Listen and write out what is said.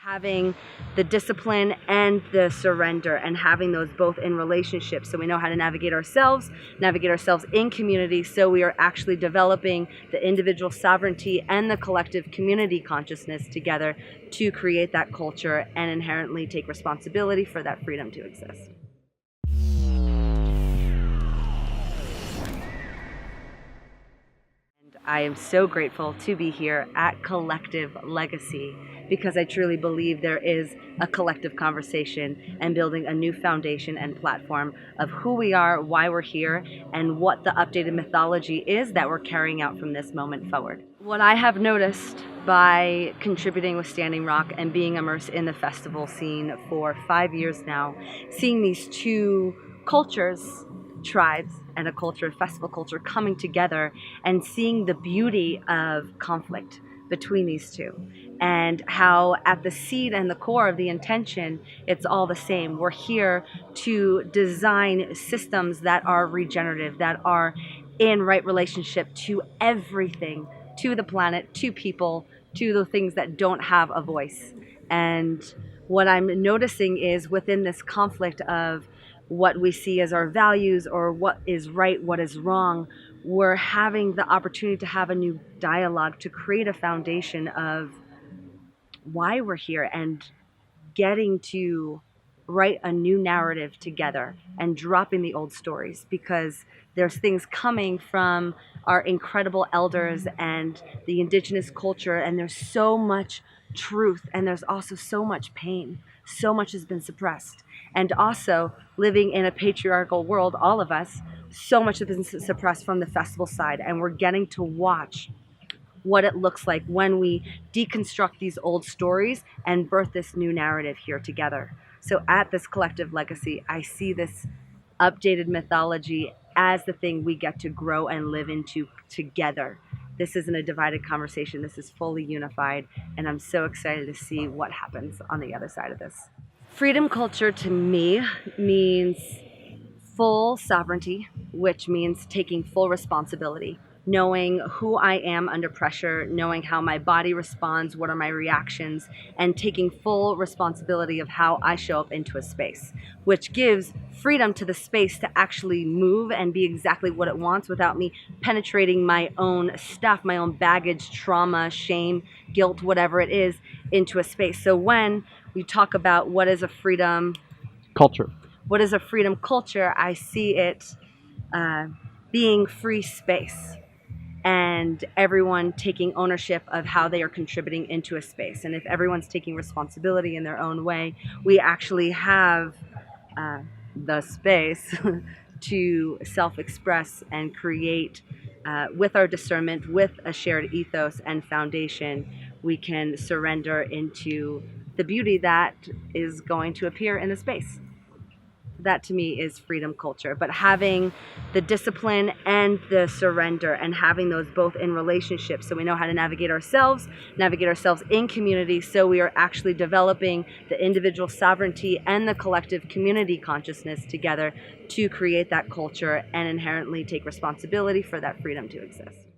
Having the discipline and the surrender, and having those both in relationships, so we know how to navigate ourselves in community, so we are actually developing the individual sovereignty and the collective community consciousness together to create that culture and inherently take responsibility for that freedom to exist. I am so grateful to be here at Collective Legacy because I truly believe there is a collective conversation and building a new foundation and platform of who we are, why we're here, and what the updated mythology is that we're carrying out from this moment forward. What I have noticed by contributing with Standing Rock and being immersed in the festival scene for 5 years now, seeing these two cultures, tribes and a culture, festival culture, coming together and seeing the beauty of conflict between these two, and how at the seed and the core of the intention, it's all the same. We're here to design systems that are regenerative, that are in right relationship to everything, to the planet, to people, to the things that don't have a voice. And what I'm noticing is within this conflict of what we see as our values or what is right, what is wrong, we're having the opportunity to have a new dialogue to create a foundation of why we're here and getting to write a new narrative together and dropping the old stories, because there's things coming from our incredible elders and the indigenous culture, and there's so much truth, and there's also so much pain. So much has been suppressed. And also, living in a patriarchal world, all of us, so much has been suppressed from the festival side, and we're getting to watch what it looks like when we deconstruct these old stories and birth this new narrative here together. So at this Collective Legacy, I see this updated mythology as the thing we get to grow and live into together. This isn't a divided conversation. This is fully unified, and I'm so excited to see what happens on the other side of this. Freedom culture to me means full sovereignty, which means taking full responsibility, knowing who I am under pressure, knowing how my body responds, what are my reactions, and taking full responsibility of how I show up into a space, which gives freedom to the space to actually move and be exactly what it wants without me penetrating my own stuff, my own baggage, trauma, shame, guilt, whatever it is, into a space. So when we talk about what is a freedom culture, I see it being free space and everyone taking ownership of how they are contributing into a space. And if everyone's taking responsibility in their own way, we actually have the space to self-express and create with our discernment, with a shared ethos and foundation. We can surrender into the beauty that is going to appear in the space. That to me is freedom culture. But having the discipline and the surrender, and having those both in relationships, so we know how to navigate ourselves in community, so we are actually developing the individual sovereignty and the collective community consciousness together to create that culture and inherently take responsibility for that freedom to exist.